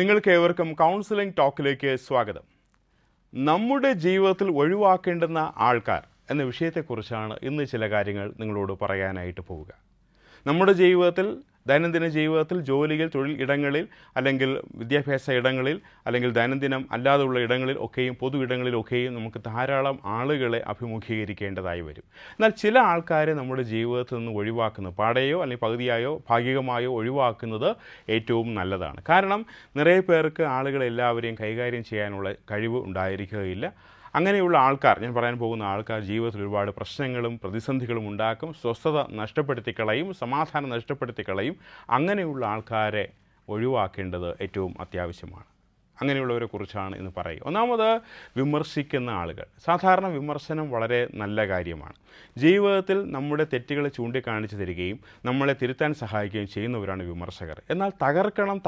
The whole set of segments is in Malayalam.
നിങ്ങൾക്കേവർക്കും കൗൺസിലിംഗ് ടോക്കിലേക്ക് സ്വാഗതം. നമ്മുടെ ജീവിതത്തിൽ ഒഴിവാക്കേണ്ടുന്ന ആൾക്കാർ എന്ന വിഷയത്തെക്കുറിച്ചാണ് ഇന്ന് ചില കാര്യങ്ങൾ നിങ്ങളോട് പറയാനായിട്ട് പോവുക. നമ്മുടെ ജീവിതത്തിൽ, ദൈനംദിന ജീവിതത്തിൽ, ജോലിയിൽ, തൊഴിൽ ഇടങ്ങളിൽ, അല്ലെങ്കിൽ വിദ്യാഭ്യാസ ഇടങ്ങളിൽ, അല്ലെങ്കിൽ ദൈനംദിനം അല്ലാതെയുള്ള ഇടങ്ങളിൽ ഒക്കെയും പൊതു ഇടങ്ങളിലൊക്കെയും നമുക്ക് ധാരാളം ആളുകളെ അഭിമുഖീകരിക്കേണ്ടതായി വരും. എന്നാൽ ചില ആൾക്കാരെ നമ്മുടെ ജീവിതത്തിൽ നിന്ന് ഒഴിവാക്കുന്നത്, പാടെയോ അല്ലെങ്കിൽ പകുതിയായോ ഭാഗികമായോ ഒഴിവാക്കുന്നത് ഏറ്റവും നല്ലതാണ്. കാരണം നിറയെ പേർക്ക് ആളുകളെല്ലാവരെയും കൈകാര്യം ചെയ്യാനുള്ള കഴിവ് ഉണ്ടായിരിക്കുകയില്ല. അങ്ങനെയുള്ള ആൾക്കാർ, ഞാൻ പറയാൻ പോകുന്ന ആൾക്കാർ ജീവിതത്തിൽ ഒരുപാട് പ്രശ്നങ്ങളും പ്രതിസന്ധികളും ഉണ്ടാക്കും, സ്വസ്ഥത നഷ്ടപ്പെടുത്തിക്കളയും, സമാധാനം നഷ്ടപ്പെടുത്തിക്കളയും. അങ്ങനെയുള്ള ആൾക്കാരെ ഒഴിവാക്കേണ്ടത് ഏറ്റവും അത്യാവശ്യമാണ്. അങ്ങനെയുള്ളവരെ കുറിച്ചാണ് ഇന്ന് പറയുക. ഒന്നാമത്, വിമർശിക്കുന്ന ആളുകൾ. സാധാരണ വിമർശനം വളരെ നല്ല കാര്യമാണ്. ജീവിതത്തിൽ നമ്മുടെ തെറ്റുകളെ ചൂണ്ടിക്കാണിച്ചു തരികയും നമ്മളെ തിരുത്താൻ സഹായിക്കുകയും ചെയ്യുന്നവരാണ് വിമർശകർ. എന്നാൽ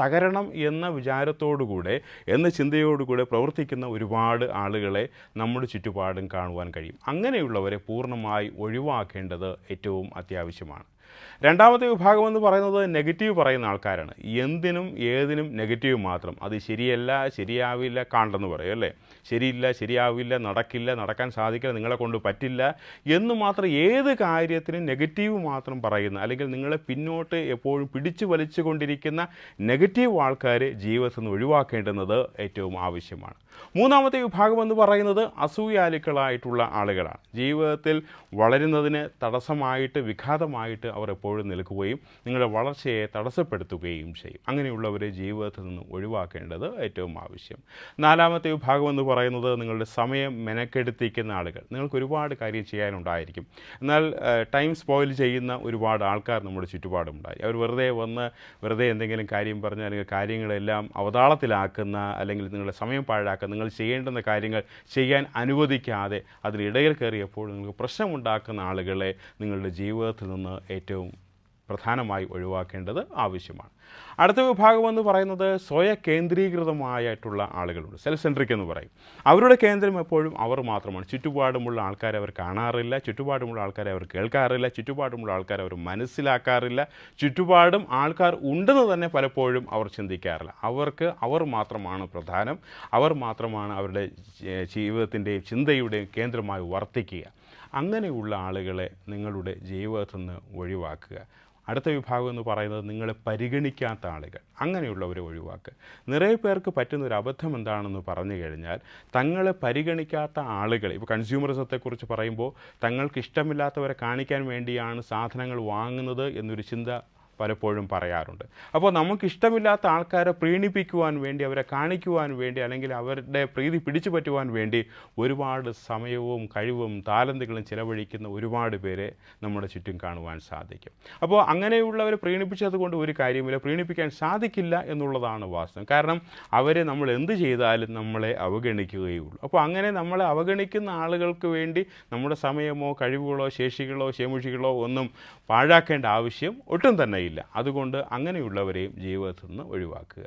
തകരണം എന്ന വിചാരത്തോടുകൂടെ, എന്ന ചിന്തയോടുകൂടെ പ്രവർത്തിക്കുന്ന ഒരുപാട് ആളുകളെ നമ്മുടെ ചുറ്റുപാടും കാണുവാൻ കഴിയും. അങ്ങനെയുള്ളവരെ പൂർണ്ണമായി ഒഴിവാക്കേണ്ടത് ഏറ്റവും അത്യാവശ്യമാണ്. രണ്ടാമത്തെ വിഭാഗമെന്ന് പറയുന്നത് നെഗറ്റീവ് പറയുന്ന ആൾക്കാരാണ്. എന്തിനും ഏതിനും നെഗറ്റീവ് മാത്രം. അത് ശരിയല്ല, ശരിയാവില്ല, കാണ്ടെന്ന് പറയും അല്ലേ. ശരിയില്ല, ശരിയാവില്ല, നടക്കില്ല, നടക്കാൻ സാധിക്കില്ല, നിങ്ങളെ കൊണ്ട് പറ്റില്ല എന്ന് മാത്രം, ഏത് കാര്യത്തിനും നെഗറ്റീവ് മാത്രം പറയുന്ന, അല്ലെങ്കിൽ നിങ്ങളെ പിന്നോട്ട് എപ്പോഴും പിടിച്ചു വലിച്ചു കൊണ്ടിരിക്കുന്ന നെഗറ്റീവ് ആൾക്കാരെ ജീവിതത്തിൽ നിന്ന് ഒഴിവാക്കേണ്ടുന്നത് ഏറ്റവും ആവശ്യമാണ്. മൂന്നാമത്തെ വിഭാഗമെന്ന് പറയുന്നത് അസൂയാലുക്കളായിട്ടുള്ള ആളുകളാണ്. ജീവിതത്തിൽ വളരുന്നതിന് തടസ്സമായിട്ട്, വിഘാതമായിട്ട് അവർ എപ്പോഴും നിൽക്കുകയും നിങ്ങളുടെ വളർച്ചയെ തടസ്സപ്പെടുത്തുകയും ചെയ്യും. അങ്ങനെയുള്ളവരെ ജീവിതത്തിൽ നിന്ന് ഒഴിവാക്കേണ്ടത് ഏറ്റവും ആവശ്യം. നാലാമത്തെ വിഭാഗമെന്ന് പറയുന്നത് നിങ്ങളുടെ സമയം മെനക്കെടുത്തിക്കുന്ന ആളുകൾ. നിങ്ങൾക്ക് ഒരുപാട് കാര്യം ചെയ്യാനുണ്ടായിരിക്കും, എന്നാൽ ടൈം സ്പോയിൽ ചെയ്യുന്ന ഒരുപാട് ആൾക്കാർ നമ്മുടെ ചുറ്റുപാടുമുണ്ടായി. അവർ വെറുതെ എന്തെങ്കിലും കാര്യം പറഞ്ഞ്, അല്ലെങ്കിൽ കാര്യങ്ങളെല്ലാം അവതാളത്തിലാക്കുന്ന, അല്ലെങ്കിൽ നിങ്ങളുടെ സമയം പാഴാക്കുന്ന, നിങ്ങൾ ചെയ്യേണ്ടുന്ന കാര്യങ്ങൾ ചെയ്യാൻ അനുവദിക്കാതെ അതിലിടയിൽ കയറിയപ്പോൾ നിങ്ങൾക്ക് പ്രശ്നമുണ്ടാക്കുന്ന ആളുകളെ നിങ്ങളുടെ ജീവിതത്തിൽ നിന്ന് ഏറ്റവും പ്രധാനമായി ഒഴിവാക്കേണ്ടത് ആവശ്യമാണ്. അടുത്ത വിഭാഗമെന്ന് പറയുന്നത് സ്വയകേന്ദ്രീകൃതമായിട്ടുള്ള ആളുകളുണ്ട്. സെൽഫ് സെൻട്രിക് എന്ന് പറയും. അവരുടെ കേന്ദ്രം എപ്പോഴും അവർ മാത്രമാണ്. ചുറ്റുപാടുമുള്ള ആൾക്കാരെ അവർ കാണാറില്ല, ചുറ്റുപാടുമുള്ള ആൾക്കാരെ അവർ കേൾക്കാറില്ല, ചുറ്റുപാടുമുള്ള ആൾക്കാരെ അവർ മനസ്സിലാക്കാറില്ല, ചുറ്റുപാടും ആൾക്കാർ ഉണ്ടെന്ന് തന്നെ പലപ്പോഴും അവർ ചിന്തിക്കാറില്ല. അവർക്ക് അവർ മാത്രമാണ് പ്രധാനം, അവർ മാത്രമാണ് അവരുടെ ജീവിതത്തിൻ്റെയും ചിന്തയുടെയും കേന്ദ്രമായി വർത്തിക്കുക. അങ്ങനെയുള്ള ആളുകളെ നിങ്ങളുടെ ജീവിതത്തിൽ നിന്ന് ഒഴിവാക്കുക. അടുത്ത വിഭാഗം എന്ന് പറയുന്നത് നിങ്ങളെ പരിഗണിക്കാത്ത ആളുകൾ. അങ്ങനെയുള്ളവരെ ഒഴിവാക്കുക. നിറയെ പേർക്ക് പറ്റുന്നൊരു അബദ്ധം എന്താണെന്ന് പറഞ്ഞു കഴിഞ്ഞാൽ, തങ്ങളെ പരിഗണിക്കാത്ത ആളുകൾ, ഇപ്പോൾ കൺസ്യൂമറിസത്തെക്കുറിച്ച് പറയുമ്പോൾ തങ്ങൾക്ക് ഇഷ്ടമില്ലാത്തവരെ കാണിക്കാൻ വേണ്ടിയാണ് സാധനങ്ങൾ വാങ്ങുന്നത് എന്നൊരു ചിന്ത പലപ്പോഴും പറയാറുണ്ട്. അപ്പോൾ നമുക്കിഷ്ടമില്ലാത്ത ആൾക്കാരെ പ്രീണിപ്പിക്കുവാൻ വേണ്ടി, അവരെ കാണിക്കുവാൻ വേണ്ടി, അല്ലെങ്കിൽ അവരുടെ പ്രീതി പിടിച്ചു പറ്റുവാൻ വേണ്ടി ഒരുപാട് സമയവും കഴിവും താലന്തുകളും ചിലവഴിക്കുന്ന ഒരുപാട് പേരെ നമ്മുടെ ചുറ്റും കാണുവാൻ സാധിക്കും. അപ്പോൾ അങ്ങനെയുള്ളവരെ പ്രീണിപ്പിച്ചത് കൊണ്ട് ഒരു കാര്യമില്ല, പ്രീണിപ്പിക്കാൻ സാധിക്കില്ല എന്നുള്ളതാണ് വാസ്തവം. കാരണം അവരെ നമ്മൾ എന്ത് ചെയ്താലും നമ്മളെ അവഗണിക്കുകയുള്ളൂ. അപ്പോൾ അങ്ങനെ നമ്മളെ അവഗണിക്കുന്ന ആളുകൾക്ക് വേണ്ടി നമ്മുടെ സമയമോ കഴിവുകളോ ശേഷികളോ ശേമുഷികളോ ഒന്നും പാഴാക്കേണ്ട ആവശ്യം ഒട്ടും തന്നെ ഇല്ല. അതുകൊണ്ട് അങ്ങനെയുള്ളവരെയും ജീവിതത്തിൽ നിന്ന് ഒഴിവാക്കുക.